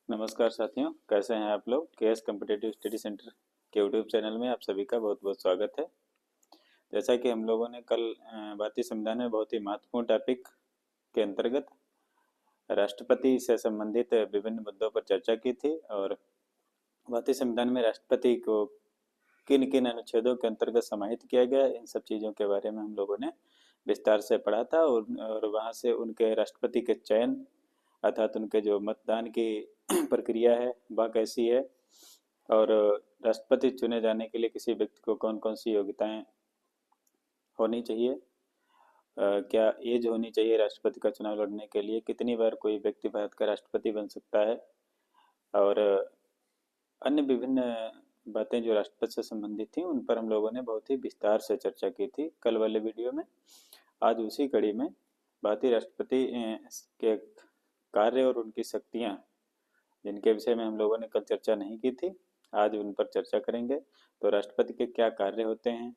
नमस्कार साथियों, कैसे हैं आप लोग। केएस कॉम्पिटिटिव स्टडी सेंटर के यूट्यूब चैनल में आप सभी का बहुत बहुत स्वागत है। जैसा कि हम लोगों ने कल भारतीय संविधान में बहुत ही महत्वपूर्ण टॉपिक के अंतर्गत राष्ट्रपति से संबंधित विभिन्न मुद्दों पर चर्चा की थी और भारतीय संविधान में राष्ट्रपति को किन किन अनुच्छेदों के अंतर्गत समाहित किया गया, इन सब चीज़ों के बारे में हम लोगों ने विस्तार से पढ़ा था और वहाँ से उनके राष्ट्रपति के चयन अर्थात उनके जो मतदान की प्रक्रिया है वह कैसी है और राष्ट्रपति चुने जाने के लिए किसी व्यक्ति को कौन कौन सी योग्यताएं होनी चाहिए, क्या एज होनी चाहिए राष्ट्रपति का चुनाव लड़ने के लिए, कितनी बार कोई व्यक्ति भारत का राष्ट्रपति बन सकता है और अन्य विभिन्न बातें जो राष्ट्रपति से संबंधित थी उन पर हम लोगों ने बहुत ही विस्तार से चर्चा की थी कल वाले वीडियो में। आज उसी कड़ी में भारतीय राष्ट्रपति के कार्य और उनकी शक्तियां, जिनके विषय में हम लोगों ने कल चर्चा नहीं की थी, आज उन पर चर्चा करेंगे। तो राष्ट्रपति के क्या कार्य होते हैं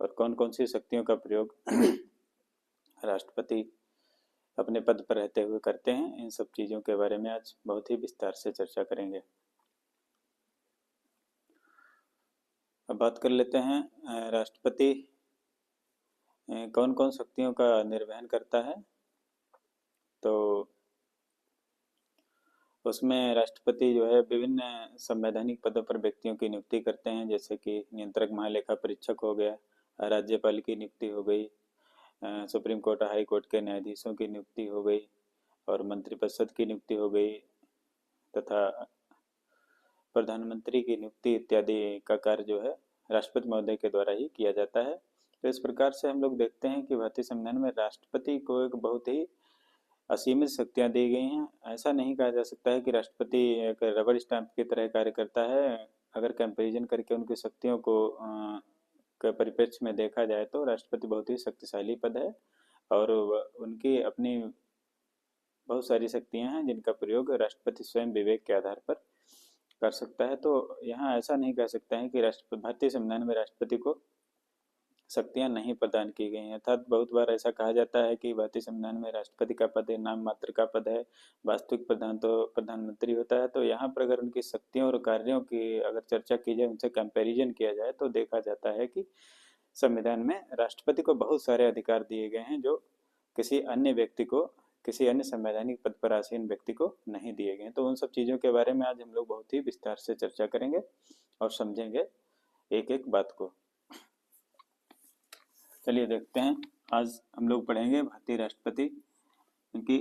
और कौन कौन सी शक्तियों का प्रयोग राष्ट्रपति अपने पद पर रहते हुए करते हैं, इन सब चीज़ों के बारे में आज बहुत ही विस्तार से चर्चा करेंगे। अब बात कर लेते हैं राष्ट्रपति कौन कौन शक्तियों का निर्वहन करता है। तो उसमें राष्ट्रपति जो है विभिन्न संवैधानिक पदों पर व्यक्तियों की नियुक्ति करते हैं, जैसे कि नियंत्रक महालेखा परीक्षक हो गया, राज्यपाल की नियुक्ति हो गई, सुप्रीम कोर्ट हाई कोर्ट के न्यायाधीशों की नियुक्ति हो गई और मंत्रिपरिषद की नियुक्ति हो गई तथा प्रधानमंत्री की नियुक्ति इत्यादि का कार्य जो है राष्ट्रपति महोदय के द्वारा ही किया जाता है। तो इस प्रकार से हम लोग देखते हैं कि भारतीय संविधान में राष्ट्रपति को एक बहुत ही असीमित शक्तियां दी गई हैं। ऐसा नहीं कहा जा सकता है कि राष्ट्रपति एक रबर स्टैंप की तरह कार्य करता है। अगर कंपैरिजन करके उनकी शक्तियों को के परिप्रेक्ष्य में देखा जाए तो राष्ट्रपति बहुत ही शक्तिशाली पद है और उनकी अपनी बहुत सारी शक्तियां हैं जिनका प्रयोग राष्ट्रपति स्वयं विवेक के आधार पर कर सकता है। तो यहाँ ऐसा नहीं कह सकते हैं कि भारतीय संविधान में राष्ट्रपति को शक्तियां नहीं प्रदान की गई हैं। अर्थात बहुत बार ऐसा कहा जाता है कि भारतीय संविधान में राष्ट्रपति का पद नाम मात्र का पद है, वास्तविक प्रधान तो प्रधानमंत्री होता है। तो यहाँ पर अगर उनकी शक्तियों और कार्यों की अगर चर्चा की जाए, उनसे कंपैरिजन किया जाए तो देखा जाता है कि संविधान में राष्ट्रपति को बहुत सारे अधिकार दिए गए हैं जो किसी अन्य व्यक्ति को, किसी अन्य संवैधानिक पद पर आसीन व्यक्ति को नहीं दिए गए। तो उन सब चीज़ों के बारे में आज हम लोग बहुत ही विस्तार से चर्चा करेंगे और समझेंगे एक एक बात को। चलिए देखते हैं, आज हम लोग पढ़ेंगे भारतीय राष्ट्रपति, उनकी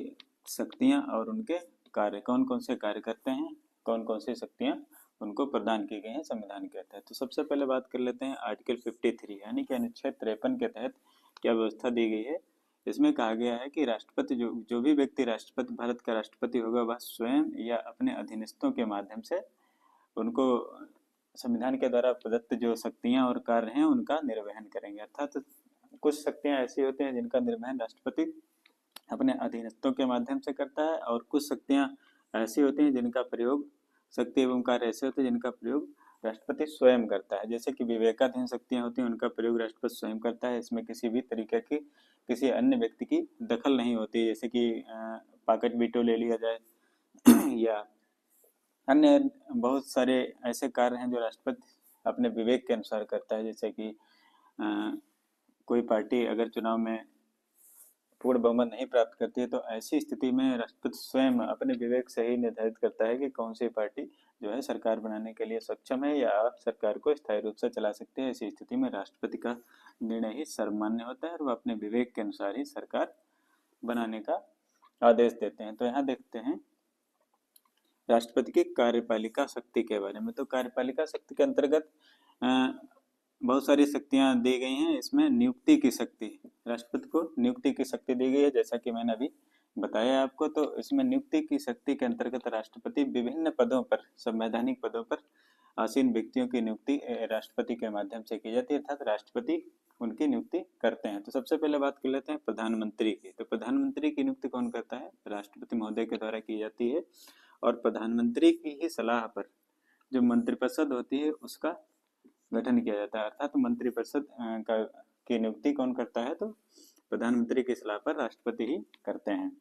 शक्तियां और उनके कार्य, कौन कौन से कार्य करते हैं, कौन कौन सी शक्तियां उनको प्रदान की गई हैं संविधान के तहत। तो सबसे पहले बात कर लेते हैं आर्टिकल 53 यानी कि अनुच्छेद 53 के तहत क्या व्यवस्था दी गई है। इसमें कहा गया है कि राष्ट्रपति जो भी व्यक्ति राष्ट्रपति भारत का राष्ट्रपति होगा वह स्वयं या अपने अधीनस्थों के माध्यम से उनको संविधान के द्वारा प्रदत्त जो शक्तियां और कार्य हैं उनका निर्वहन करेंगे। अर्थात कुछ शक्तियां ऐसी होती हैं जिनका निर्वहन राष्ट्रपति अपने अधीनस्थों के माध्यम से करता है और कुछ शक्तियां ऐसी होती हैं जिनका प्रयोग, शक्ति एवं कार्य ऐसे होते हैं जिनका प्रयोग राष्ट्रपति स्वयं करता है। जैसे कि विवेकाधीन शक्तियां होती हैं उनका प्रयोग राष्ट्रपति स्वयं करता है, इसमें किसी भी तरीके की किसी अन्य व्यक्ति की दखल नहीं होती। जैसे कि पॉकेट वीटो ले लिया जाए या अन्य बहुत सारे ऐसे कार्य हैं जो राष्ट्रपति अपने विवेक के अनुसार करता है। जैसे कि कोई पार्टी अगर चुनाव में पूर्ण बहुमत नहीं प्राप्त करती है तो ऐसी स्थिति में राष्ट्रपति स्वयं अपने विवेक से ही निर्धारित करता है कि कौन सी पार्टी जो है सरकार बनाने के लिए सक्षम है या सरकार को स्थायी रूप से चला सकती है। ऐसी स्थिति में राष्ट्रपति का निर्णय ही सर्वमान्य होता है और वह अपने विवेक के अनुसार ही सरकार बनाने का आदेश देते हैं। तो यहाँ देखते हैं राष्ट्रपति की कार्यपालिका शक्ति के बारे में। तो कार्यपालिका शक्ति के अंतर्गत बहुत सारी शक्तियां दी गई हैं। इसमें नियुक्ति की शक्ति, राष्ट्रपति को नियुक्ति की शक्ति दी गई है जैसा कि मैंने अभी बताया आपको। तो इसमें नियुक्ति की शक्ति के अंतर्गत राष्ट्रपति विभिन्न पदों पर, संवैधानिक पदों पर आसीन व्यक्तियों की नियुक्ति राष्ट्रपति के माध्यम से की जाती है, अर्थात राष्ट्रपति उनकी नियुक्ति करते हैं। तो सबसे पहले बात कर लेते हैं प्रधानमंत्री की। तो प्रधानमंत्री की नियुक्ति कौन करता है? राष्ट्रपति महोदय के द्वारा की जाती है और प्रधानमंत्री की ही सलाह पर जो मंत्रिपरिषद होती है उसका गठन किया जाता है। अर्थात मंत्रिपरिषद की नियुक्ति कौन करता है? तो प्रधानमंत्री की सलाह पर राष्ट्रपति ही करते हैं।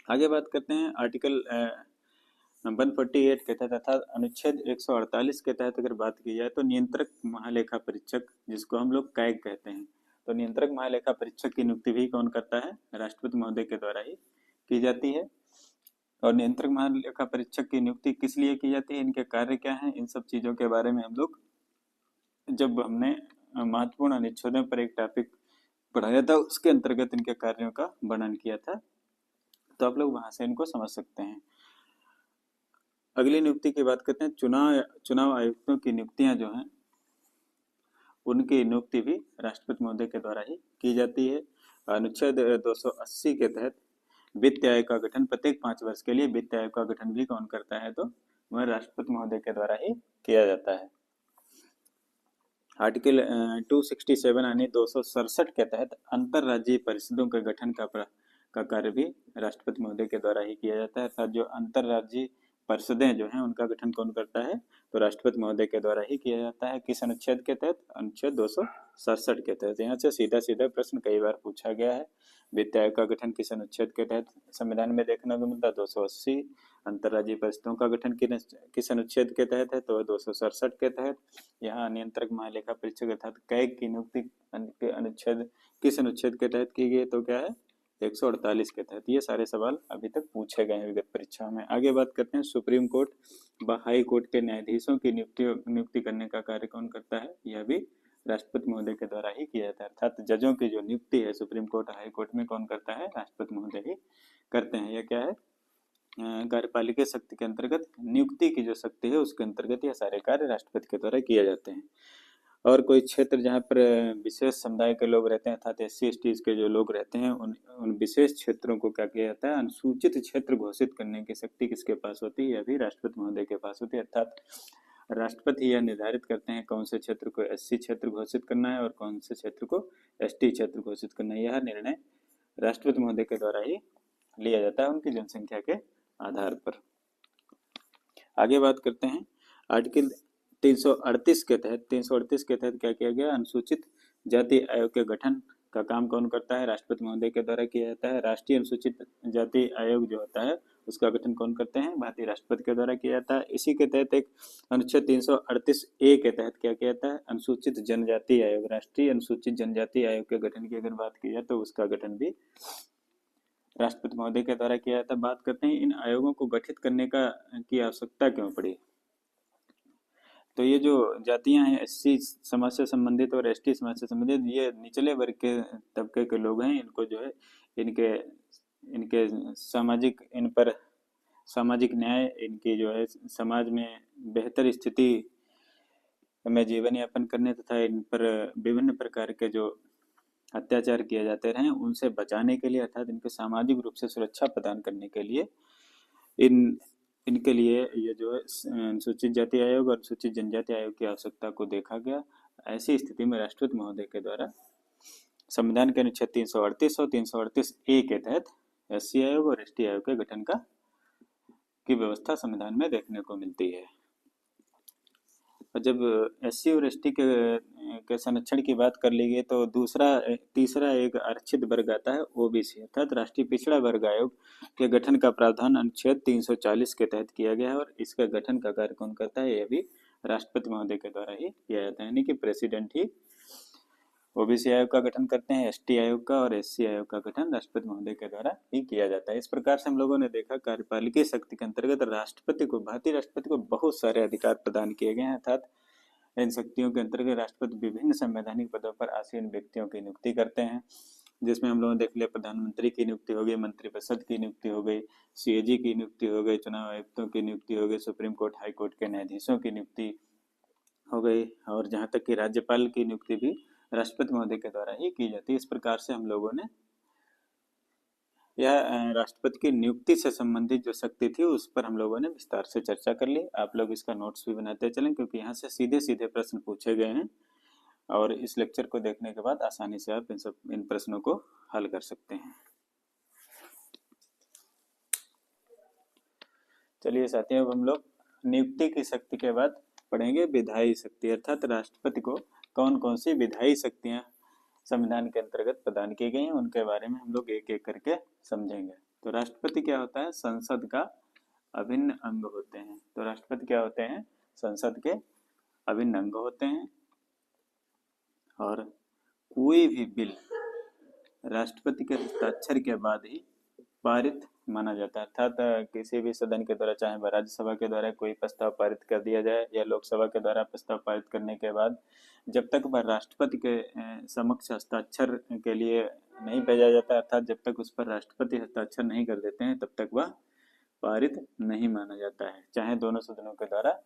आगे बात करते हैं आर्टिकल 148 के तहत अर्थात अनुच्छेद 148 के तहत अगर बात की जाए तो नियंत्रक महालेखा परीक्षक, जिसको हम लोग कैग कहते हैं, तो नियंत्रक महालेखा परीक्षक की नियुक्ति भी कौन करता है? राष्ट्रपति महोदय के द्वारा ही की जाती है। और नियंत्रक महालेखा परीक्षक की नियुक्ति किस लिए की जाती है, इनके कार्य क्या हैं, इन सब चीज़ों के बारे में हम लोग जब हमने महत्वपूर्ण अनुच्छेदों पर एक टॉपिक पढ़ाया था उसके अंतर्गत इनके कार्यों का वर्णन किया था, तो आप लोग वहां से इनको समझ सकते हैं। अगली नियुक्ति की बात करते हैं। चुनाव आयुक्तों की नियुक्तियां जो हैं उनकी नियुक्ति भी राष्ट्रपति महोदय के द्वारा ही की जाती है। अनुच्छेद 280 के तहत वित्त आयोग का गठन प्रत्येक 5 वर्ष के लिए वित्त आयोग का गठन भी कौन करता है? तो वह राष्ट्रपति महोदय के द्वारा ही किया जाता है। आर्टिकल 267 यानी 267 के तहत अंतरराज्यीय परिषदों के गठन का कार्य भी राष्ट्रपति महोदय के द्वारा ही किया जाता है। अर्थात जो अंतरराज्यीय परिषदें जो हैं उनका गठन कौन करता है? तो राष्ट्रपति महोदय के द्वारा ही किया जाता है। किस अनुच्छेद के तहत? अनुच्छेद 267 के तहत। यहाँ से सीधा सीधा प्रश्न कई बार पूछा गया है। वित्त आयोग का गठन किस अनुच्छेद के तहत संविधान में देखने को मिलता है? 280। अंतरराज्यीय परिषदों का गठन किस अनुच्छेद के तहत है? तो 267 के तहत। यहाँ नियंत्रक महालेखा परीक्षक अर्थात कैग की नियुक्ति अनुच्छेद किस अनुच्छेद के तहत की गई? तो क्या है? 148 के तहत। ये सारे सवाल अभी तक पूछे गए हैं विगत परीक्षा में। आगे बात करते हैं सुप्रीम कोर्ट व हाई कोर्ट के न्यायाधीशों की नियुक्ति करने का कार्य कौन करता है? यह भी राष्ट्रपति महोदय के द्वारा ही किया जाता है। अर्थात जजों की जो नियुक्ति है सुप्रीम कोर्ट हाई कोर्ट में कौन करता है? राष्ट्रपति महोदय ही करते हैं। यह क्या है? कार्यपालिका शक्ति के अंतर्गत नियुक्ति की जो शक्ति है उसके अंतर्गत यह सारे कार्य राष्ट्रपति के द्वारा किए जाते हैं। और कोई क्षेत्र जहाँ पर विशेष समुदाय के लोग रहते हैं अर्थात SC/ST के जो लोग रहते हैं उन विशेष क्षेत्रों को क्या किया जाता है? अनुसूचित क्षेत्र घोषित करने की शक्ति किसके पास होती है? यह भी राष्ट्रपति महोदय के पास होती है। अर्थात राष्ट्रपति यह निर्धारित करते हैं कौन से क्षेत्र को SC क्षेत्र घोषित करना है और कौन से क्षेत्र को ST क्षेत्र घोषित करना है। यह निर्णय राष्ट्रपति महोदय के द्वारा ही लिया जाता है उनकी जनसंख्या के आधार पर। आगे बात करते हैं आर्टिकल 338 के तहत क्या किया गया? अनुसूचित जाति आयोग के गठन का काम कौन करता है? राष्ट्रपति महोदय के द्वारा किया जाता है। राष्ट्रीय अनुसूचित जाति आयोग जो होता है उसका गठन कौन करते हैं? भारतीय राष्ट्रपति के द्वारा किया जाता है। इसी के तहत एक अनुच्छेद 338A के तहत क्या किया जाता है? अनुसूचित जनजाति आयोग, राष्ट्रीय अनुसूचित जनजाति आयोग के गठन की अगर बात की जाए तो उसका गठन भी राष्ट्रपति महोदय के द्वारा किया जाता है। बात करते हैं इन आयोगों को गठित करने की आवश्यकता क्यों पड़ी? तो ये जो जातियां हैं SC समाज से संबंधित और ST समाज से संबंधित, ये निचले वर्ग के तबके के लोग हैं। इनको जो है इनके सामाजिक इन पर सामाजिक न्याय, इनकी जो है समाज में बेहतर स्थिति में जीवन यापन करने तथा इन पर विभिन्न प्रकार के जो अत्याचार किए जाते रहे उनसे बचाने के लिए अर्थात इनके सामाजिक रूप से सुरक्षा प्रदान करने के लिए इनके लिए ये जो है अनुसूचित जाति आयोग और अनुसूचित जनजाति आयोग की आवश्यकता को देखा गया। ऐसी स्थिति में राष्ट्रपति महोदय के द्वारा संविधान के अनुच्छेद 338 और 338A के तहत SC आयोग और ST आयोग के गठन की व्यवस्था संविधान में देखने को मिलती है। और जब SC और ST के संरक्षण की बात कर ली गई तो तीसरा एक आरक्षित वर्ग आता है OBC अर्थात राष्ट्रीय पिछड़ा वर्ग आयोग के गठन का प्रावधान अनुच्छेद 340 के तहत किया गया है और इसका गठन का कार्य कौन करता है? यह भी राष्ट्रपति महोदय के द्वारा ही किया जाता है। यानी कि प्रेसिडेंट ही OBC आयोग का गठन करते हैं, ST आयोग का और SC आयोग का गठन राष्ट्रपति महोदय के द्वारा ही किया जाता है। इस प्रकार से हम लोगों ने देखा कार्यपालिकीय शक्ति के अंतर्गत भारतीय राष्ट्रपति को बहुत सारे अधिकार प्रदान किए गए हैं। अर्थात इन शक्तियों के अंतर्गत राष्ट्रपति विभिन्न संवैधानिक पदों पर आसीन व्यक्तियों की नियुक्ति करते हैं, जिसमें हम लोगों ने देख लिया प्रधानमंत्री की नियुक्ति हो गई, मंत्रिपरिषद की नियुक्ति हो गई, CAG की नियुक्ति हो गई, चुनाव आयुक्तों की नियुक्ति हो गई, सुप्रीम कोर्ट हाई कोर्ट के न्यायाधीशों की नियुक्ति हो गई और जहाँ तक कि राज्यपाल की नियुक्ति भी राष्ट्रपति महोदय के द्वारा ही की जाती है। इस प्रकार से हम लोगों ने यह राष्ट्रपति की नियुक्ति से संबंधित जो शक्ति थी उस पर हम लोगों ने विस्तार से चर्चा कर ली। आप लोग इसका नोट्स भी बनाते चलें क्योंकि यहाँ से सीधे सीधे प्रश्न पूछे गए हैं और इस लेक्चर को देखने के बाद आसानी से आप इन प्रश्नों को हल कर सकते हैं। चलिए साथियों, अब हम लोग नियुक्ति की शक्ति के बाद पढ़ेंगे विधायी शक्ति अर्थात राष्ट्रपति को कौन कौन सी विधायी शक्तियां संविधान के अंतर्गत प्रदान की गई हैं उनके बारे में हम लोग एक एक करके समझेंगे। तो राष्ट्रपति क्या होता है? संसद का अभिन्न अंग होते हैं। तो राष्ट्रपति क्या होते हैं? संसद के अभिन्न अंग होते हैं। और कोई भी बिल राष्ट्रपति के हस्ताक्षर के बाद ही पारित माना जाता है। अर्थात किसी भी सदन के द्वारा, चाहे वह राज्यसभा के द्वारा कोई प्रस्ताव पारित कर दिया जाए या लोकसभा के द्वारा प्रस्ताव पारित करने के बाद जब तक वह राष्ट्रपति के समक्ष हस्ताक्षर के लिए नहीं भेजा जाता, अर्थात जब तक उस पर राष्ट्रपति हस्ताक्षर नहीं कर देते हैं, तब तक वह पारित नहीं माना जाता है, चाहे दोनों सदनों के द्वारा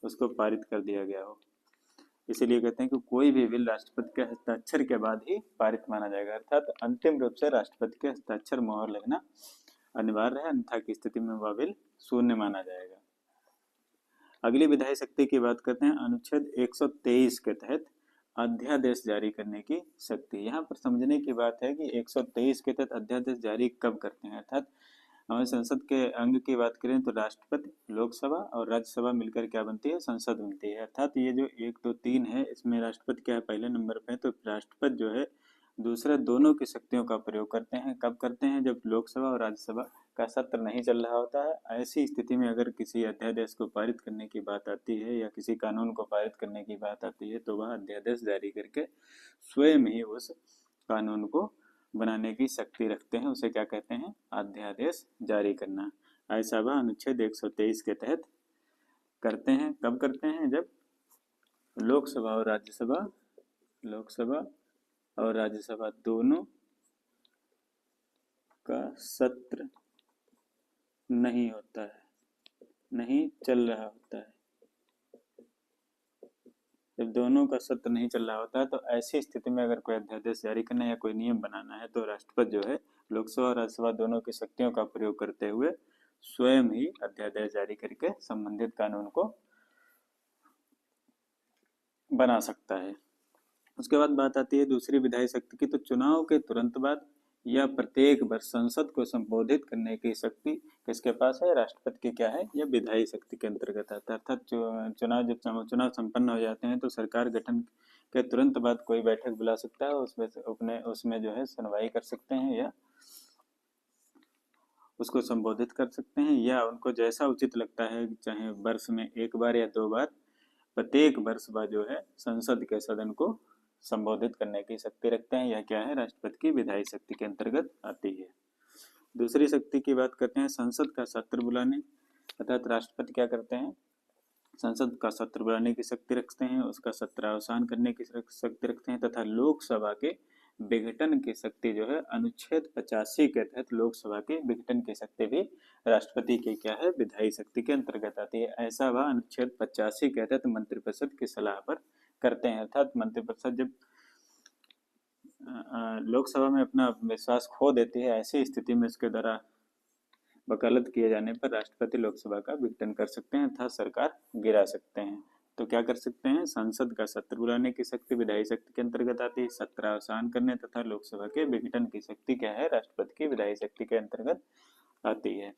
उसको पारित कर दिया गया हो। इसीलिए कहते हैं कि कोई भी बिल राष्ट्रपति के हस्ताक्षर के बाद ही पारित माना जाएगा, अर्थात अंतिम रूप से राष्ट्रपति के हस्ताक्षर मोहर लगना अनिवार्य है, अन्यथा की स्थिति में वह बिल शून्य माना जाएगा। अगली विधायी शक्ति की बात करते हैं। अनुच्छेद 123 के तहत अध्यादेश जारी करने की शक्ति। यहाँ पर समझने की बात है कि 123 के तहत अध्यादेश जारी कब करते हैं। अर्थात हमारे संसद के अंग की बात करें तो राष्ट्रपति, लोकसभा और राज्यसभा मिलकर क्या बनती है? संसद बनती है। अर्थात ये जो 1 2 3 है, इसमें राष्ट्रपति क्या है? पहले नंबर पे है। तो राष्ट्रपति जो है दूसरे दोनों की शक्तियों का प्रयोग करते हैं। कब करते हैं? जब लोकसभा और राज्यसभा का सत्र नहीं चल रहा होता है। ऐसी स्थिति में अगर किसी अध्यादेश को पारित करने की बात आती है या किसी कानून को पारित करने की बात आती है, तो वह अध्यादेश जारी करके स्वयं ही उस कानून को बनाने की शक्ति रखते हैं। उसे क्या कहते हैं? अध्यादेश जारी करना। ऐसा वह अनुच्छेद 123 के तहत करते हैं। कब करते हैं? जब लोकसभा और राज्यसभा दोनों का सत्र नहीं होता है, नहीं चल रहा होता है। जब दोनों का सत्र नहीं चल रहा होता है, तो ऐसी स्थिति में अगर कोई अध्यादेश जारी करना या कोई नियम बनाना है, तो राष्ट्रपति जो है लोकसभा और राज्यसभा दोनों की शक्तियों का प्रयोग करते हुए स्वयं ही अध्यादेश जारी करके संबंधित कानून को बना सकता है। उसके बाद बात आती है दूसरी विधायी शक्ति की। तो चुनाव के तुरंत बाद या प्रत्येक वर्ष संसद को संबोधित करने की शक्ति किसके पास है? राष्ट्रपति की क्या है? यह विधायी शक्ति के अंतर्गत आता है। अर्थात जब चुनाव संपन्न हो जाते हैं तो सरकार गठन के तुरंत बाद कोई बैठक बुला सकता है, उसमें जो है सुनवाई कर सकते हैं या उसको संबोधित कर सकते हैं, या उनको जैसा उचित लगता है, चाहे वर्ष में 1 बार या 2 बार, प्रत्येक वर्ष बाद जो है संसद के सदन को संबोधित करने की शक्ति रखते हैं। यह क्या है? राष्ट्रपति की विधायी शक्ति के अंतर्गत आती है। दूसरी शक्ति की बात करते हैं, संसद का सत्र बुलाने। अर्थात राष्ट्रपति क्या करते हैं? संसद का सत्र बुलाने की शक्ति रखते हैं, उसका सत्रावसान करने की शक्ति रखते हैं, तथा लोकसभा के विघटन की शक्ति जो है अनुच्छेद 85 के तहत लोकसभा के विघटन की शक्ति भी राष्ट्रपति की क्या है? विधायी शक्ति के अंतर्गत आती है। ऐसा वह अनुच्छेद 85 के तहत मंत्रिपरिषद की सलाह पर करते हैं। अर्थात मंत्रिपरिषद जब लोकसभा में अपना विश्वास खो देती है, ऐसी स्थिति में उसके द्वारा वकालत किए जाने पर राष्ट्रपति लोकसभा का विघटन कर सकते हैं तथा सरकार गिरा सकते हैं। तो क्या कर सकते हैं? संसद का सत्र बुलाने की शक्ति विधायी शक्ति के अंतर्गत आती है। सत्रावसान करने तथा लोकसभा के विघटन की शक्ति क्या है? राष्ट्रपति की विधायी शक्ति के अंतर्गत आती है।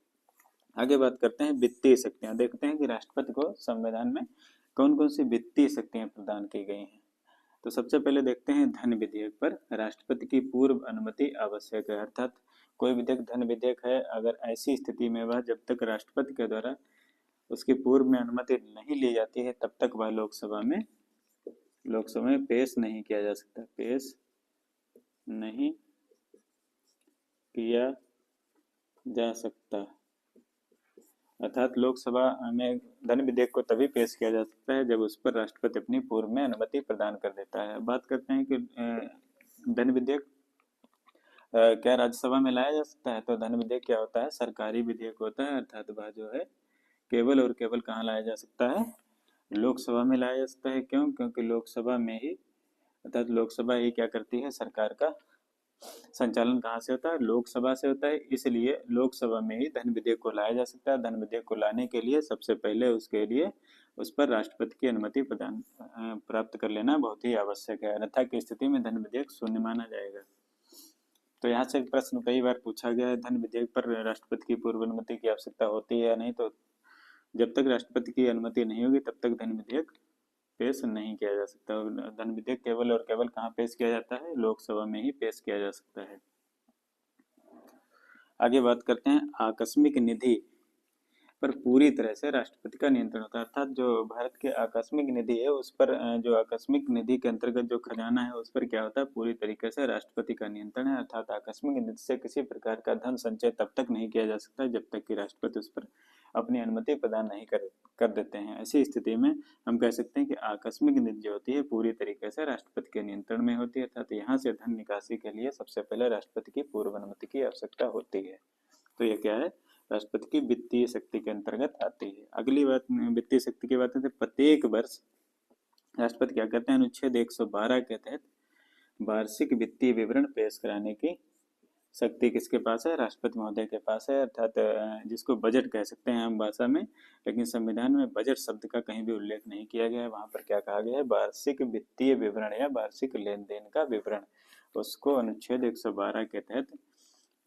आगे बात करते हैं वित्तीय शक्तियां। देखते हैं कि राष्ट्रपति को संविधान में कौन कौन सी वित्तीय शक्तियां प्रदान की गई हैं। तो सबसे पहले देखते हैं धन विधेयक पर राष्ट्रपति की पूर्व अनुमति आवश्यक है। अर्थात कोई विधेयक धन विधेयक है, अगर ऐसी स्थिति में वह जब तक राष्ट्रपति के द्वारा उसकी पूर्व में अनुमति नहीं ली जाती है, तब तक वह लोकसभा में पेश नहीं किया जा सकता, पेश नहीं किया जा सकता। अर्थात लोकसभा में धन विधेयक को तभी पेश किया जा सकता है जब उस पर राष्ट्रपति अपनी पूर्व में अनुमति प्रदान कर देता है। बात करते हैं कि धन विधेयक क्या राज्यसभा में लाया जा सकता है? तो धन विधेयक क्या होता है? सरकारी विधेयक होता है। अर्थात वह जो है केवल और केवल कहाँ लाया जा सकता है? लोकसभा में लाया जा सकता है। क्यों? क्योंकि लोकसभा में ही, अर्थात लोकसभा ही क्या करती है? सरकार का संचालन कहाँ से होता है? लोकसभा से होता है। इसलिए लोकसभा में ही धन विधेयक को लाया जा सकता है। धन विधेयक को लाने के लिए सबसे पहले उसके लिए उस पर राष्ट्रपति की अनुमति प्राप्त कर लेना बहुत ही आवश्यक है, अन्यथा की स्थिति में धन विधेयक शून्य माना जाएगा। तो यहाँ से प्रश्न कई बार पूछा गया है, धन विधेयक पर राष्ट्रपति की पूर्व अनुमति की आवश्यकता होती है या नहीं। तो जब तक राष्ट्रपति की अनुमति नहीं होगी तब तक धन विधेयक पेश नहीं किया जा सकता। धन विधेयक केवल और केवल कहाँ पेश किया जाता है? लोकसभा में ही पेश किया जा सकता है। आगे बात करते हैं आकस्मिक निधि पर पूरी तरह से राष्ट्रपति का नियंत्रण होता है। अर्थात जो भारत की आकस्मिक निधि है उस पर जो आकस्मिक निधि के अंतर्गत जो खजाना है उस पर क्या होता है, पूरी तरीके से राष्ट्रपति का नियंत्रण है। अर्थात आकस्मिक निधि से किसी प्रकार का धन संचय तब तक नहीं किया जा सकता जब तक कि राष्ट्रपति उस पर अपनी अनुमति प्रदान नहीं कर देते हैं। ऐसी स्थिति में हम कह सकते हैं कि आकस्मिक निधि जो होती है पूरी तरीके से राष्ट्रपति के नियंत्रण में होती है। अर्थात यहाँ से धन निकासी के लिए सबसे पहले राष्ट्रपति की पूर्व अनुमति की आवश्यकता होती है। तो यह क्या है, राष्ट्रपति की वित्तीय शक्ति के अंतर्गत आती है। अगली बात वित्तीय शक्ति की बात है, प्रत्येक वर्ष राष्ट्रपति क्या करते हैं, अनुच्छेद 112 के तहत वार्षिक वित्तीय विवरण पेश कराने की शक्ति किसके पास है, राष्ट्रपति महोदय के पास है। अर्थात जिसको बजट कह सकते हैं आम भाषा में, लेकिन संविधान में बजट शब्द का कहीं भी उल्लेख नहीं किया गया है। वहां पर क्या कहा गया है, वार्षिक वित्तीय विवरण या वार्षिक लेन देन का विवरण, उसको अनुच्छेद 112 के तहत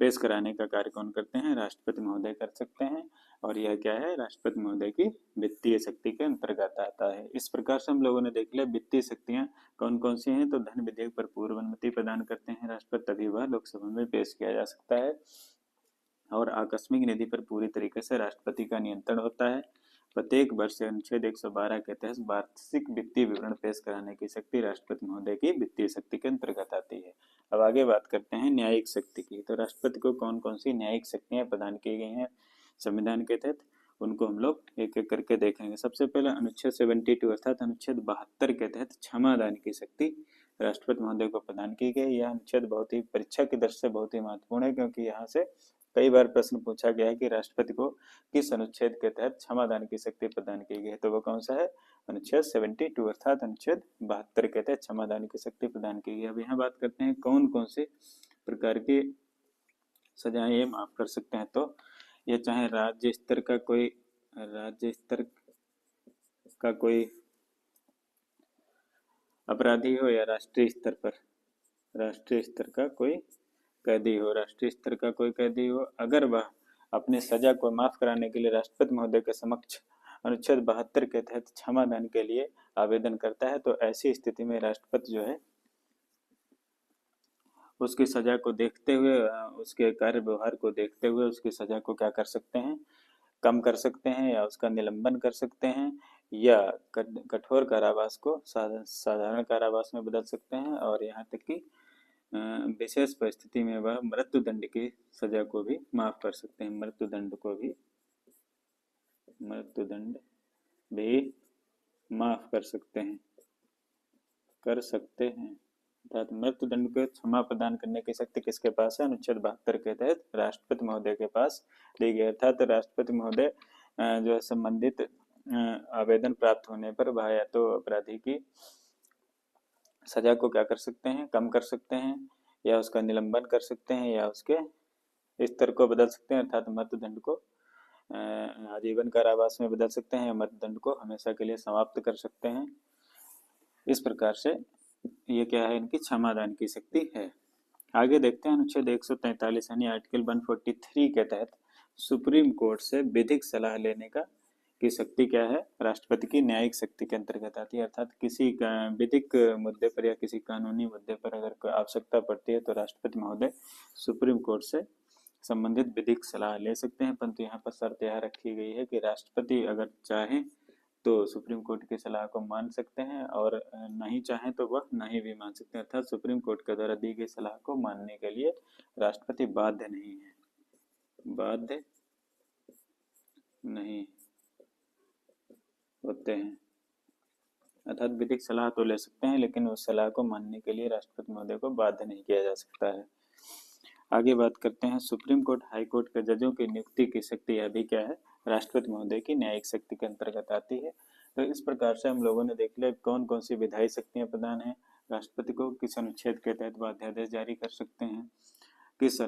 पेश कराने का कार्य कौन करते हैं, राष्ट्रपति महोदय कर सकते हैं। और यह क्या है, राष्ट्रपति महोदय की वित्तीय शक्ति के अंतर्गत आता है। इस प्रकार से हम लोगों ने देख लिया वित्तीय शक्तियां कौन कौन सी हैं। तो धन विधेयक पर पूर्व अनुमति प्रदान करते हैं राष्ट्रपति, तभी वह लोकसभा में पेश किया जा सकता है। और आकस्मिक निधि पर पूरी तरीके से राष्ट्रपति का नियंत्रण होता है। प्रत्येक वर्ष अनुच्छेद 112 के तहत वार्षिक वित्तीय विवरण पेश कराने की शक्ति राष्ट्रपति महोदय की वित्तीय शक्ति के अंतर्गत आती है। अब आगे बात करते हैं न्यायिक शक्ति की। तो राष्ट्रपति को कौन कौन सी न्यायिक शक्तियां प्रदान की गई हैं संविधान के तहत, उनको हम लोग एक एक करके देखेंगे। सबसे पहले अनुच्छेद 72 अर्थात अनुच्छेद 72 के तहत क्षमा दान की शक्ति राष्ट्रपति महोदय को प्रदान की गई। यह अनुच्छेद बहुत ही परीक्षा की दृष्टि से बहुत ही महत्वपूर्ण है, क्योंकि यहाँ से कई बार प्रश्न पूछा गया है कि राष्ट्रपति को किस अनुच्छेद के तहत क्षमा दान की शक्ति प्रदान की गई है। तो वो कौन सा है, अनुच्छेद 72 अर्थात अनुच्छेद 72 के तहत क्षमा दान की शक्ति प्रदान की गई। अब यहाँ बात करते हैं कौन कौन से प्रकार की सजाएं ये माफ कर सकते हैं। तो ये चाहे राज्य स्तर का कोई अपराधी हो या राष्ट्रीय स्तर का कोई कैदी हो, अगर वह अपनी सजा को माफ कराने के लिए राष्ट्रपति महोदय के समक्ष अनुच्छेद 72 के तहत क्षमा दान के लिए आवेदन करता है, तो ऐसी स्थिति में राष्ट्रपति जो है उसकी सजा को देखते हुए, उसके कार्य व्यवहार को देखते हुए उसकी सजा को क्या कर सकते हैं, कम कर सकते हैं, या उसका निलंबन कर सकते हैं, या कठोर कारावास को साधारण कारावास में बदल सकते हैं, और यहाँ तक कि विशेष परिस्थिति में वह मृत्युदंड की सजा को भी माफ कर सकते हैं। मृत्युदंड भी माफ कर सकते हैं अर्थात मृत्युदंड को क्षमा प्रदान करने की शक्ति किसके पास है, अनुच्छेद 72 के तहत राष्ट्रपति महोदय के पास दी गई। अर्थात राष्ट्रपति महोदय जो है संबंधित आवेदन प्राप्त होने पर वह या तो अपराधी की सजा को क्या कर सकते हैं, कम कर सकते हैं, या उसका निलंबन कर सकते हैं, या उसके स्तर को बदल सकते हैं, अर्थात मृत्युदंड को आजीवन कारावास में बदल सकते हैं, या मृत्युदंड को हमेशा के लिए समाप्त कर सकते हैं। इस प्रकार से ये क्या है, इनकी क्षमादान की शक्ति है। आगे देखते हैं अनुच्छेद 143 यानी आर्टिकल 143 के तहत सुप्रीम कोर्ट से विधिक सलाह लेने की शक्ति क्या है, राष्ट्रपति की न्यायिक शक्ति के अंतर्गत आती है। अर्थात किसी विधिक मुद्दे पर या किसी कानूनी मुद्दे पर अगर कोई आवश्यकता पड़ती है तो राष्ट्रपति महोदय सुप्रीम कोर्ट से संबंधित विधिक सलाह ले सकते हैं। परंतु यहाँ पर शर्त यह रखी गई है कि राष्ट्रपति अगर चाहे तो सुप्रीम कोर्ट की सलाह को मान सकते हैं, और नहीं चाहे तो वह नहीं भी मान सकते हैं। अर्थात सुप्रीम कोर्ट के द्वारा दी गई सलाह को मानने के लिए राष्ट्रपति बाध्य नहीं होते हैं। अर्थात विधिक सलाह तो ले सकते हैं, लेकिन उस सलाह को मानने के लिए राष्ट्रपति महोदय को बाध्य नहीं किया जा सकता है। आगे बात करते हैं सुप्रीम कोर्ट, हाई कोर्ट के जजों की नियुक्ति की शक्ति अभी क्या है, राष्ट्रपति महोदय की न्यायिक शक्ति के अंतर्गत आती है। तो इस प्रकार से हम लोगों ने देख लिया कौन कौन सी विधायी शक्तियां प्रदान है राष्ट्रपति को, किस अनुच्छेद के तहत वह अध्यादेश जारी कर सकते हैं, किस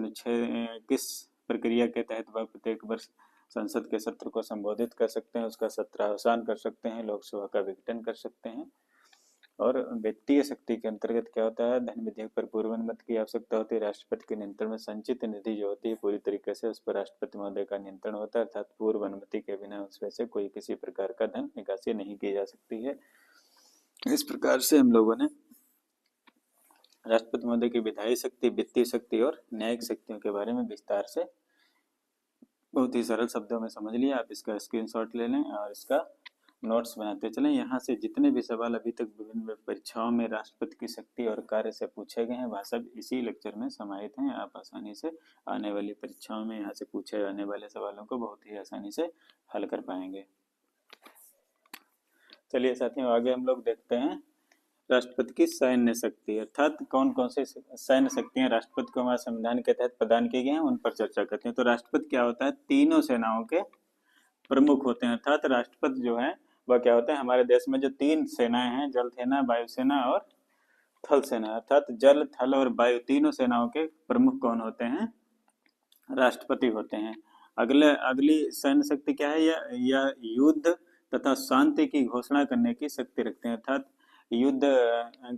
प्रक्रिया के तहत वह प्रत्येक वर्ष संसद के सत्र को संबोधित कर सकते हैं, उसका सत्रावसान कर सकते हैं, लोकसभा का विघटन कर सकते हैं। और वित्तीय शक्ति के अंतर्गत क्या होता है, धन विधेयक पर पूर्व अनुमति की आवश्यकता होती है। राष्ट्रपति के नियंत्रण में संचित निधि जो होती है पूरी तरीके से उस पर राष्ट्रपति महोदय का नियंत्रण होता है, अर्थात पूर्व अनुमति के बिना उसमें से कोई किसी प्रकार का धन निकासी नहीं की जा सकती है। इस प्रकार से हम लोगों ने राष्ट्रपति महोदय की विधायी शक्ति, वित्तीय शक्ति और न्यायिक शक्तियों के बारे में विस्तार से बहुत ही सरल शब्दों में समझ लिया। आप इसका स्क्रीनशॉट ले लें और इसका नोट्स बनाते चलें। यहाँ से जितने भी सवाल अभी तक विभिन्न परीक्षाओं में राष्ट्रपति की शक्ति और कार्य से पूछे गए हैं वह सब इसी लेक्चर में समाहित हैं। आप आसानी से आने वाली परीक्षाओं में यहाँ से पूछे जाने वाले सवालों को बहुत ही आसानी से हल कर पाएंगे। चलिए साथियों, आगे हम लोग देखते हैं राष्ट्रपति की सैन्य शक्ति, अर्थात कौन कौन से सैन्य शक्तियां राष्ट्रपति को हमारे संविधान के तहत प्रदान की गई हैं उन पर चर्चा करते हैं। तो राष्ट्रपति क्या होता है? तीनों सेनाओं के प्रमुख होते हैं। अर्थात राष्ट्रपति जो है वह क्या होता है? हमारे देश में जो तीन सेनाएं हैं, जल सेना, वायुसेना और थल सेना, अर्थात जल, थल और वायु तीनों सेनाओं के प्रमुख कौन होते हैं? राष्ट्रपति होते हैं। अगली सैन्य शक्ति क्या है? यह युद्ध तथा शांति की घोषणा करने की शक्ति रखते हैं। अर्थात युद्ध,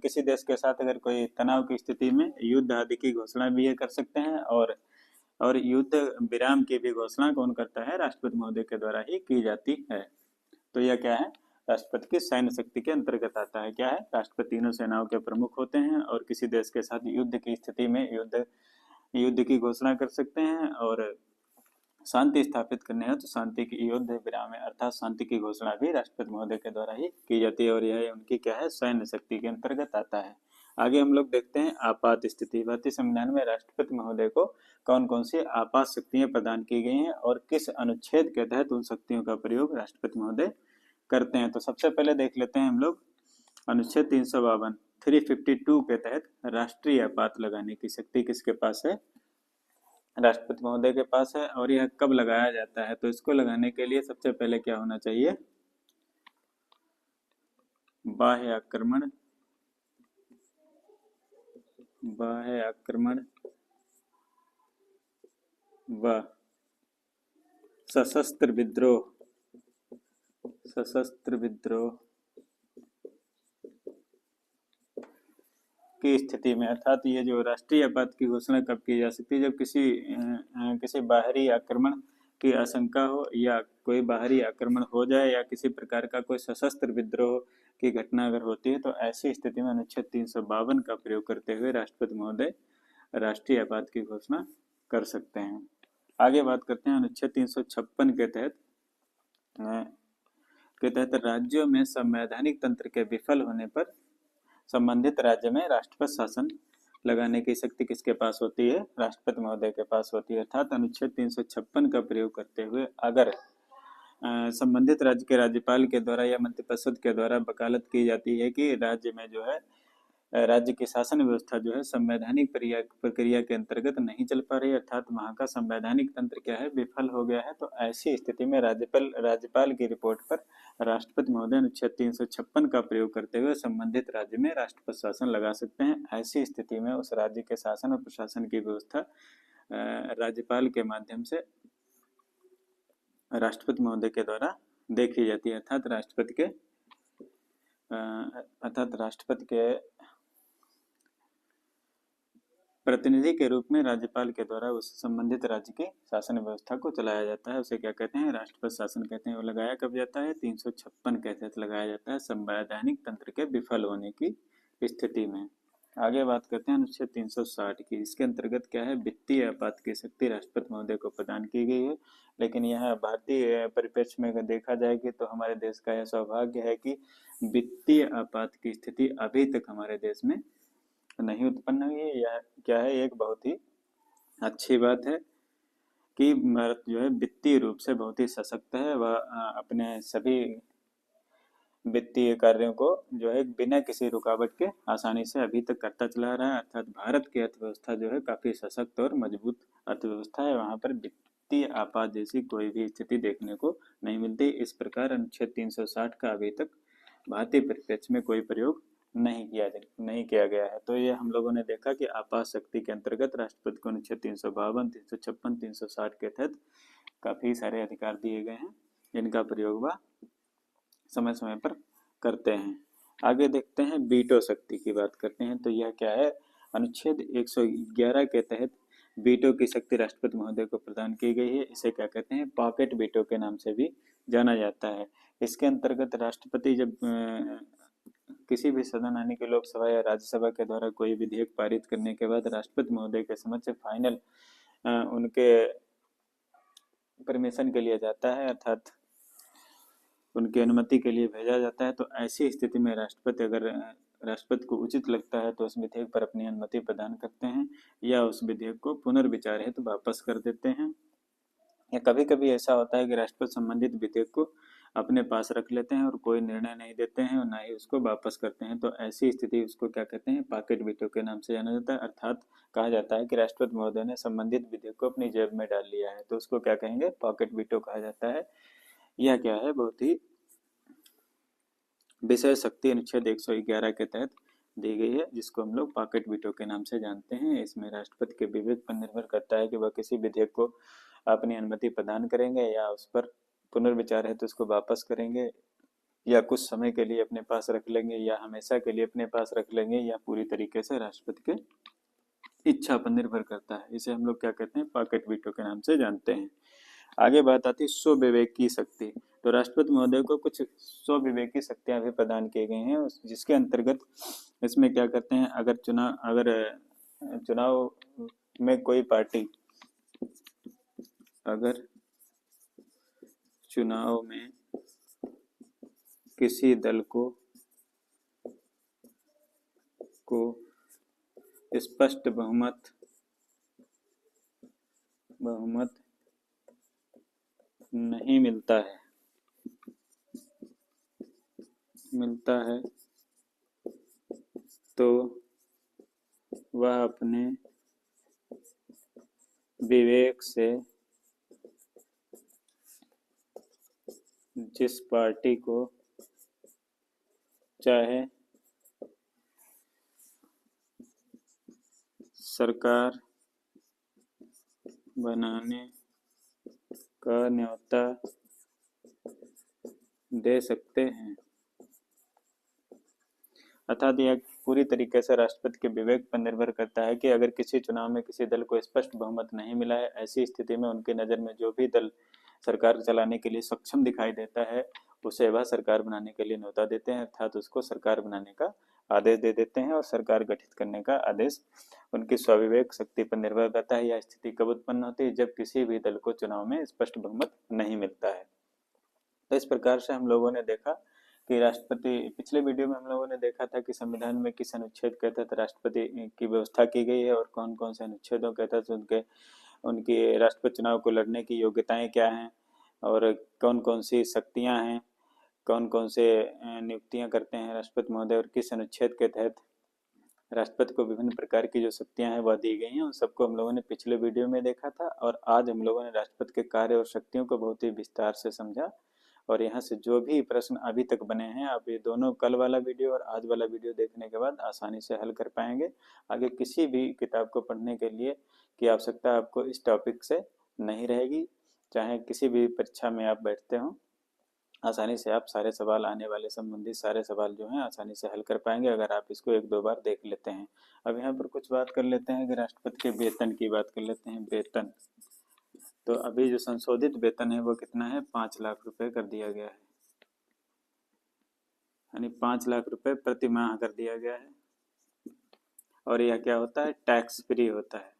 किसी देश के साथ अगर कोई तनाव की स्थिति में युद्ध आदि की घोषणा भी ये कर सकते हैं, और युद्ध विराम की भी घोषणा कौन करता है? राष्ट्रपति महोदय के द्वारा ही की जाती है। तो यह क्या है? राष्ट्रपति की सैन्य शक्ति के अंतर्गत आता है। क्या है? राष्ट्रपति तीनों सेनाओं के प्रमुख होते हैं और किसी देश के साथ युद्ध की स्थिति में युद्ध की घोषणा कर सकते हैं, और शांति स्थापित करने है तो शांति की युद्ध विराम अर्थात शांति की घोषणा भी राष्ट्रपति महोदय के द्वारा ही की जाती है, और यह उनकी क्या है? सैन्य शक्ति के अंतर्गत आता है। आगे हम लोग देखते हैं आपात स्थिति। भारतीय संविधान में राष्ट्रपति महोदय को कौन कौन सी आपात शक्तियां प्रदान की गई हैं और किस अनुच्छेद के तहत उन शक्तियों का प्रयोग राष्ट्रपति महोदय करते हैं। तो सबसे पहले देख लेते हैं हम लोग अनुच्छेद 352 के तहत राष्ट्रीय आपात लगाने की शक्ति किसके पास है? राष्ट्रपति महोदय के पास है। और यह कब लगाया जाता है? तो इसको लगाने के लिए सबसे पहले क्या होना चाहिए? बाह्य आक्रमण व सशस्त्र विद्रोह की स्थिति में, अर्थात ये जो राष्ट्रीय आपात की घोषणा कब की जा सकती है? जब किसी बाहरी आक्रमण की आशंका हो, या कोई बाहरी आक्रमण हो जाए, या किसी प्रकार का कोई सशस्त्र विद्रोह की घटना अगर होती है, तो ऐसी स्थिति में अनुच्छेद 352 का प्रयोग करते हुए राष्ट्रपति महोदय राष्ट्रीय आपात की घोषणा कर सकते हैं। आगे बात करते हैं अनुच्छेद 356 के तहत राज्यों में संवैधानिक तंत्र के विफल होने पर संबंधित राज्य में राष्ट्रपति शासन लगाने की शक्ति किसके पास होती है? राष्ट्रपति महोदय के पास होती है। अर्थात अनुच्छेद 356 का प्रयोग करते हुए अगर संबंधित राज्य के राज्यपाल के द्वारा या मंत्रिपरिषद के द्वारा वकालत की जाती है कि राज्य में जो है राज्य की शासन व्यवस्था जो है संवैधानिक प्रक्रिया के अंतर्गत नहीं चल पा रही, अर्थात वहाँ का संवैधानिक तंत्र क्या है? विफल हो गया है। तो ऐसी स्थिति में राज्यपाल की रिपोर्ट पर राष्ट्रपति महोदय अनुच्छेद 356 का प्रयोग करते हुए संबंधित राज्य में राष्ट्रपति शासन लगा सकते हैं। ऐसी स्थिति में उस राज्य के शासन और प्रशासन की व्यवस्था राज्यपाल के माध्यम से राष्ट्रपति महोदय के द्वारा देखी जाती है। अर्थात राष्ट्रपति के प्रतिनिधि के रूप में राज्यपाल के द्वारा उस संबंधित राज्य की शासन व्यवस्था को चलाया जाता है। उसे क्या कहते हैं? राष्ट्रपति शासन कहते हैं। वो लगाया कब जाता है? 356 के तहत लगाया जाता है, संवैधानिक तंत्र के विफल होने की स्थिति में। आगे बात करते हैं अनुच्छेद 360 की। इसके अंतर्गत क्या है? वित्तीय आपात की शक्ति राष्ट्रपति महोदय को प्रदान की गई है। लेकिन यह भारतीय परिप्रेक्ष्य में अगर देखा जाएगी तो हमारे देश का यह सौभाग्य है कि वित्तीय आपात की स्थिति अभी तक हमारे देश में नहीं उत्पन्न हुई है। यह क्या है? एक बहुत ही अच्छी बात है कि भारत जो है वित्तीय रूप से बहुत ही सशक्त है। वह अपने सभी वित्तीय कार्यों को जो है बिना किसी रुकावट के आसानी से अभी तक करता चला रहा है। अर्थात भारत की अर्थव्यवस्था जो है काफी सशक्त और मजबूत अर्थव्यवस्था है। वहाँ पर वित्तीय आपात जैसी कोई भी स्थिति देखने को नहीं मिलती। इस प्रकार अनुच्छेद 360 का अभी तक भारतीय परिप्रेक्ष्य में कोई प्रयोग नहीं किया गया है। तो ये हम लोगों ने देखा कि आपात शक्ति के अंतर्गत राष्ट्रपति को अनुच्छेद 352, 356, 360 के तहत काफी सारे अधिकार दिए गए हैं, जिनका प्रयोग वह समय समय पर करते हैं। आगे देखते हैं वीटो शक्ति की बात करते हैं। तो यह क्या है? अनुच्छेद 111 के तहत वीटो की शक्ति राष्ट्रपति महोदय को प्रदान की गई है। इसे क्या कहते हैं? पॉकेट वीटो के नाम से भी जाना जाता है। इसके अंतर्गत राष्ट्रपति जब किसी भी सदन यानी कि लोकसभा या राज्यसभा के द्वारा कोई विधेयक पारित करने के बाद राष्ट्रपति महोदय के समक्ष फाइनल उनके परमिशन के लिए जाता है, अर्थात उनकी अनुमति के लिए भेजा जाता है। तो ऐसी स्थिति में राष्ट्रपति, अगर राष्ट्रपति को उचित लगता है तो उस विधेयक पर अपनी अनुमति प्रदान करते हैं या उस विधेयक को पुनर्विचार हेतु वापस कर देते हैं। या कभी कभी ऐसा होता है कि राष्ट्रपति संबंधित विधेयक को अपने पास रख लेते हैं और कोई निर्णय नहीं देते हैं और ना ही उसको वापस करते हैं। तो ऐसी स्थिति उसको क्या कहते हैं, पॉकेट वीटो के नाम से जाना जाता है। अर्थात कहा जाता है कि राष्ट्रपति महोदय ने संबंधित विधेयक को अपनी जेब में डाल लिया है, तो उसको क्या कहेंगे, पॉकेट वीटो कहा जाता है। यह क्या है, बहुत ही विषय शक्ति अनुच्छेद 111 के तहत दी गई है, जिसको हम लोग पॉकेट वीटो के नाम से जानते हैं। इसमें राष्ट्रपति के विवेक पर निर्भर करता है कि वह किसी विधेयक को अपनी अनुमति प्रदान करेंगे या उस पर पुनर्विचार है तो उसको वापस करेंगे, या कुछ समय के लिए अपने पास रख लेंगे, या हमेशा के लिए अपने पास रख लेंगे, या पूरी तरीके से राष्ट्रपति के इच्छा पर निर्भर करता है। इसे हम लोग क्या कहते हैं, पॉकेट वीटो के नाम से जानते हैं। आगे बात आती है स्वविवेकी शक्ति। तो राष्ट्रपति महोदय को कुछ स्वविवेकी शक्तियां भी प्रदान की गई हैं, जिसके अंतर्गत इसमें क्या करते हैं, अगर चुनाव में कोई पार्टी, अगर चुनाव में किसी दल को स्पष्ट बहुमत नहीं मिलता है तो वह अपने विवेक से जिस पार्टी को चाहे सरकार बनाने का न्योता दे सकते हैं। अर्थात यह पूरी तरीके से राष्ट्रपति के विवेक पर निर्भर करता है कि अगर किसी चुनाव में किसी दल को स्पष्ट बहुमत नहीं मिला है, ऐसी स्थिति में उनकी नज़र में जो भी दल सरकार चलाने के लिए सक्षम दिखाई देता है उसे वह सरकार बनाने के लिए न्योता देते हैं, अर्थात उसको सरकार बनाने का आदेश दे देते हैं और सरकार गठित करने का आदेश उनकी स्वाविवेक शक्ति पर निर्भर करता है। यह स्थिति कब उत्पन्न होती है, जब किसी भी दल को चुनाव में स्पष्ट बहुमत नहीं मिलता है। तो इस प्रकार से हम लोगों ने देखा कि राष्ट्रपति, पिछले वीडियो में हम लोगों ने देखा था कि संविधान में किस अनुच्छेद के तहत राष्ट्रपति की व्यवस्था की गई है और कौन कौन से अनुच्छेदों के तहत उनके राष्ट्रपति चुनाव को लड़ने की योग्यताएं क्या हैं और कौन कौन सी शक्तियां हैं, कौन कौन से नियुक्तियां करते हैं राष्ट्रपति महोदय और किस अनुच्छेद के तहत राष्ट्रपति को विभिन्न प्रकार की जो शक्तियां हैं वह दी गई हैं। उन सबको हम लोगों ने पिछले वीडियो में देखा था और आज हम लोगों ने राष्ट्रपति के कार्य और शक्तियों को बहुत ही विस्तार से समझा। और यहाँ से जो भी प्रश्न अभी तक बने हैं आप ये दोनों, कल वाला वीडियो और आज वाला वीडियो देखने के बाद आसानी से हल कर पाएंगे। आगे किसी भी किताब को पढ़ने के लिए की आवश्यकता आपको इस टॉपिक से नहीं रहेगी, चाहे किसी भी परीक्षा में आप बैठते हो, आसानी से आप सारे सवाल, आने वाले संबंधित सारे सवाल जो हैं आसानी से हल कर पाएंगे अगर आप इसको एक दो बार देख लेते हैं। अब यहाँ पर कुछ बात कर लेते हैं कि राष्ट्रपति के वेतन की बात कर लेते हैं। वेतन, तो अभी जो संशोधित वेतन है वो कितना है, 5 लाख रुपए कर दिया गया है, यानी 5 लाख रुपए प्रति माह कर दिया गया है। और यह क्या होता है, टैक्स फ्री होता है,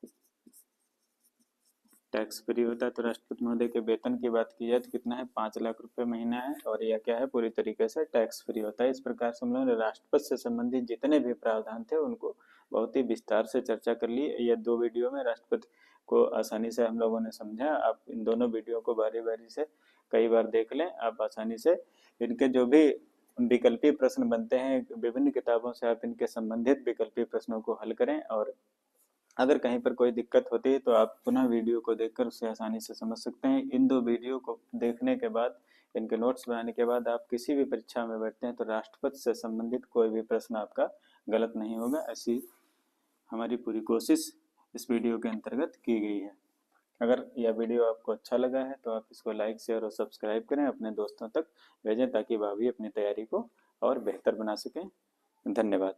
टैक्स फ्री होता है। तो राष्ट्रपति महोदय के वेतन की बात की जाए तो कितना है, 5 लाख रुपए महीना है और यह क्या है, पूरी तरीके से टैक्स फ्री होता है। इस प्रकार से हम लोगों ने राष्ट्रपति से संबंधित जितने भी प्रावधान थे उनको बहुत ही विस्तार से चर्चा कर ली। ये 2 वीडियो में राष्ट्रपति को आसानी से हम लोगों ने समझा। आप इन दोनों वीडियो को बारी बारी से कई बार देख लें, आप आसानी से इनके जो भी विकल्पीय प्रश्न बनते हैं विभिन्न किताबों से आप इनके संबंधित विकल्पीय प्रश्नों को हल करें। और अगर कहीं पर कोई दिक्कत होती है तो आप पुनः वीडियो को देखकर उससे आसानी से समझ सकते हैं। इन 2 वीडियो को देखने के बाद, इनके नोट्स बनाने के बाद आप किसी भी परीक्षा में बैठते हैं तो राष्ट्रपति से संबंधित कोई भी प्रश्न आपका गलत नहीं होगा, ऐसी हमारी पूरी कोशिश इस वीडियो के अंतर्गत की गई है। अगर यह वीडियो आपको अच्छा लगा है तो आप इसको लाइक, शेयर और सब्सक्राइब करें, अपने दोस्तों तक भेजें ताकि वह भी अपनी तैयारी को और बेहतर बना सकें। धन्यवाद।